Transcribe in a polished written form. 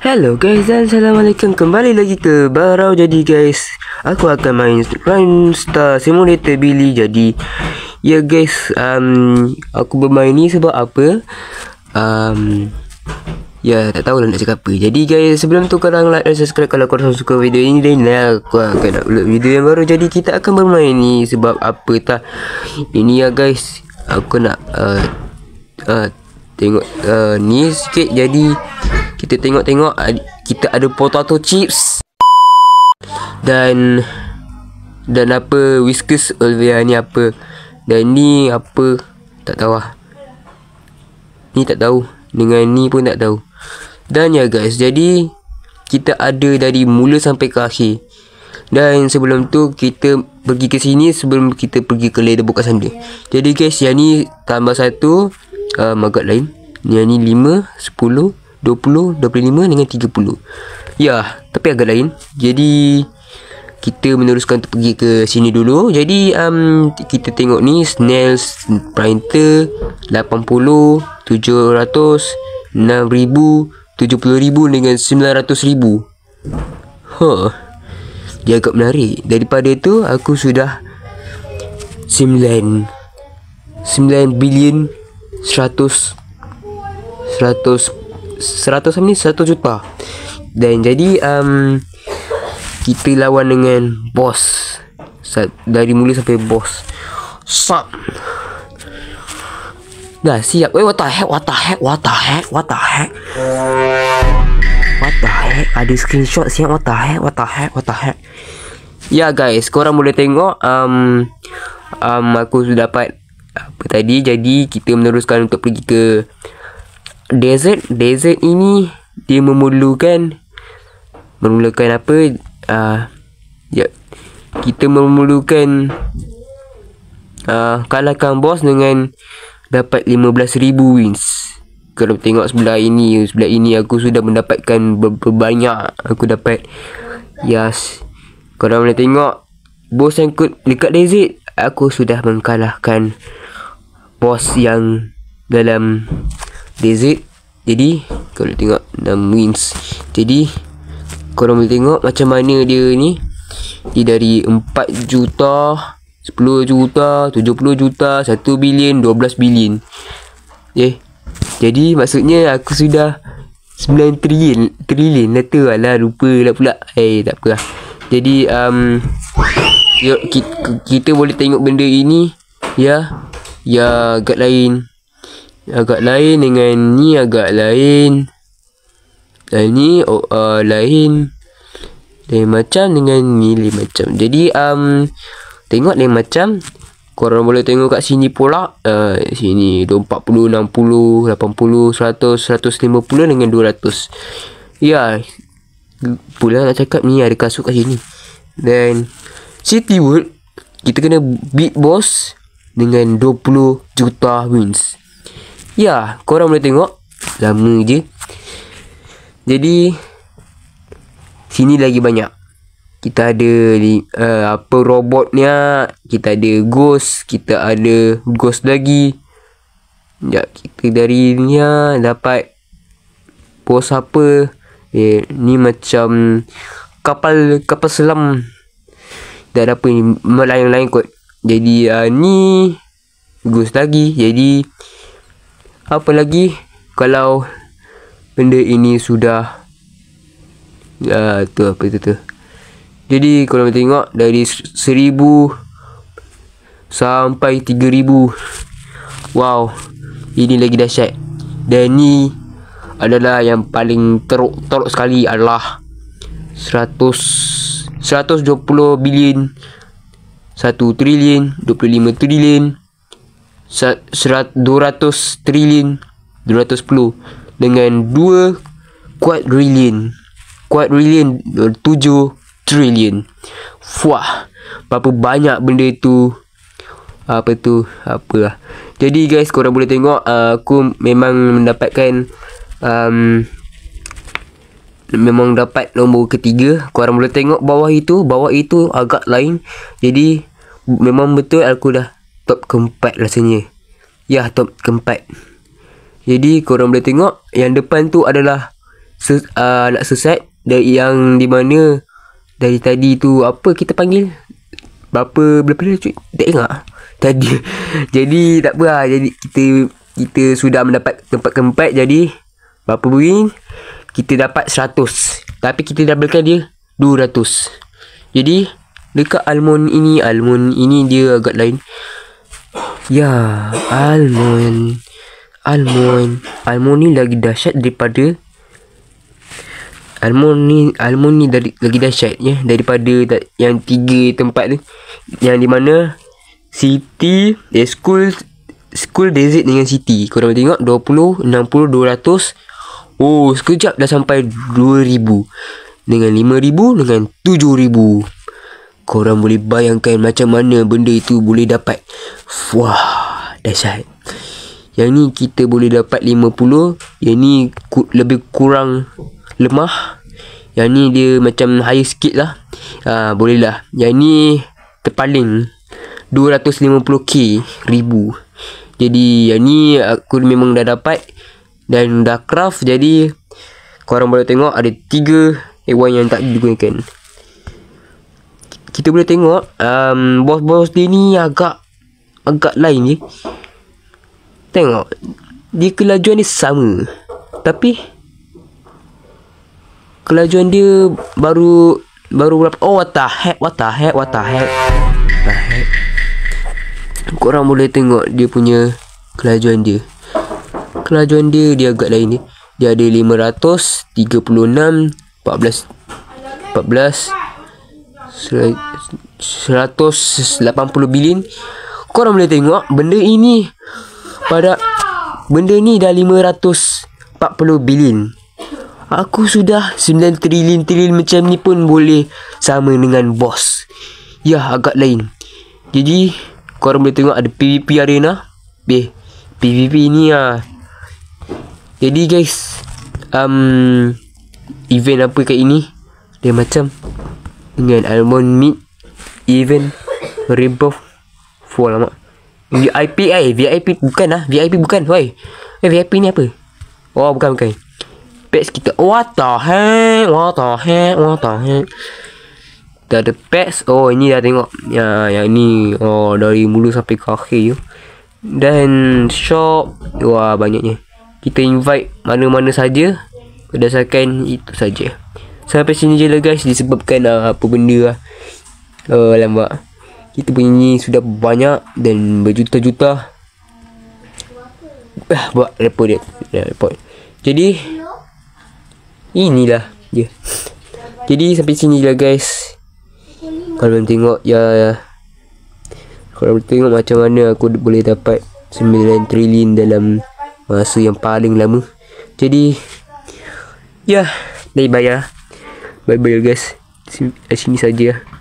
Hello guys dan Assalamualaikum. Kembali lagi ke Barau. Jadi guys, aku akan main Rhyme Star Simulator Billy. Jadi ya guys, aku bermain ni sebab apa? Ya, tak tahu lah nak cakap apa. Jadi guys, sebelum tu korang like dan subscribe kalau korang suka video ini. Dan aku akan upload video yang baru. Jadi kita akan bermain ni sebab apa tak? Ini ya guys, aku nak tengok ni sikit. Jadi kita tengok kita ada potato chips dan apa Whiskas Olivia ni apa, dan ni apa tak tahu lah. Ni tak tahu, dengan ni pun tak tahu. Dan ya guys, jadi kita ada dari mula sampai ke akhir. Dan sebelum tu kita pergi ke sini sebelum kita pergi ke leaderboard kat sana. Jadi guys, yang ni tambah satu agak lain. Yang ni 5, 10, 20, 25 dengan 30. Ya, tapi agak lain. Jadi kita meneruskan untuk pergi ke sini dulu. Jadi kita tengok ni Snails Printer 80, 700, 6000, 70,000 dengan 900,000. Dia agak menarik. Daripada tu aku sudah 9 bilion 100 juta. Dan jadi kita lawan dengan boss dari mula sampai boss. Sap. Dah siap. What the heck? Ada screenshot siap. What the heck? Ya guys, korang boleh tengok aku sudah dapat apa tadi. Jadi kita meneruskan untuk pergi ke desert ini. Dia memerlukan apa? Ya, kita memerlukan kalahkan bos dengan dapat 15,000 wins. Kalau tengok sebelah ini aku sudah mendapatkan berbanyak. Aku dapat, yes, korang boleh tengok bos yang dekat desert. Aku sudah mengalahkan bos yang dalam desert. Jadi kalau tengok 6 wins. Jadi korang boleh tengok macam mana dia ni. Dia dari 4 juta, 10 juta, 70 juta, 1 bilion, 12 bilion. Jadi maksudnya aku sudah 9 trilion lah tu. Alah, lupa lah pula. Tak apa lah. Jadi kita boleh tengok benda ini. Ya agak lain dengan ni, agak lain. Dan ni lain. Lain macam dengan ni, lain macam. Jadi tengok lain macam. Korang boleh tengok kat sini pula. Sini 40, 60, 80, 100, 150 dengan 200. Ya, pula nak cakap ni ada kasut kat sini. Dan City World kita kena beat boss dengan 20 juta wins. Ya, korang boleh tengok. Lama je. Jadi sini lagi banyak. Kita ada apa robotnya. Kita ada ghost. Kita ada ghost lagi. Ya, kita dari ni dapat bos apa. Ni macam kapal selam. Dan apa ni, lain-lain kot. Jadi ni ghost lagi. Jadi apa lagi kalau benda ini sudah tu. Jadi kalau tengok dari 1000 sampai 3000. Wow, ini lagi dahsyat. Dan ni adalah yang paling teruk sekali adalah 120 bilion, 1 trilion, 25 trilion, 200 trilion, 210 dengan 2 quadrillion, 7 trilion. Wah, berapa banyak benda tu. Apalah. Jadi guys, korang boleh tengok aku memang mendapatkan memang dapat nombor ketiga. Korang boleh tengok bawah itu agak lain. Jadi memang betul aku dah top keempat rasanya. Ya, top keempat. Jadi korang boleh tengok yang depan tu adalah nak sesat dari yang di mana dari tadi tu apa kita panggil berapa cuy tak ingat tadi. Jadi tak apa lah. Jadi kita sudah mendapat tempat keempat. Jadi berapa buih kita dapat 100, tapi kita doublekan dia 200. Jadi dekat almond ini dia agak lain. Ya, almond ni lagi dahsyat daripada almond ni lagi dahsyat ya daripada yang 3 tempat tu, yang di mana city school desert dengan city. Korang tengok 20, 60, 200. Oh, sekejap dah sampai 2000 dengan 5000 dengan 7000. Korang boleh bayangkan macam mana benda itu boleh dapat. Wah, dahsyat. Yang ni kita boleh dapat 50. Yang ni lebih kurang lemah. Yang ni dia macam high sikit lah. Boleh lah. Yang ni terpaling 250k ribu. Jadi yang ni aku memang dah dapat dan dah craft. Jadi korang boleh tengok ada 3 hewan yang tak digunakan. Kita boleh tengok bos-bos dia ni agak lain je. Tengok, dia kelajuan dia sama, tapi kelajuan dia baru berapa. Oh, what the heck. Korang boleh tengok dia punya kelajuan dia. Kelajuan dia agak lain ni. Dia ada 500, 36, 14 180 billion. Korang boleh tengok benda ni dah 540 billion. Aku sudah 9 trilion macam ni pun boleh sama dengan bos. Ya, agak lain. Jadi korang boleh tengok ada PvP arena. PvP ni lah. Jadi guys, event apa kat ini dia macam dengan almond meat event rebirth full lama. VIP bukan lah. VIP bukan. Woi, VIP ni apa? Oh, bukan. Pets kita. What the heck. Kita ada pets. Oh, ini dah tengok. Yang ni dari mula sampai ke akhir je. Dan shop. Wah, banyaknya. Kita invite mana-mana saja berdasarkan itu saja. Sampai sini je lah guys, disebabkan apa benda lah. Lambat. Kita punya ni sudah banyak dan berjuta-juta. Buat report. Jadi inilah dia. Jadi sampai sini je lah guys. Kalau tengok kalau tengok macam mana aku boleh dapat 9 trilion dalam masa yang paling lama. Jadi ya, dah bayar. Bye bye guys. Sini saja.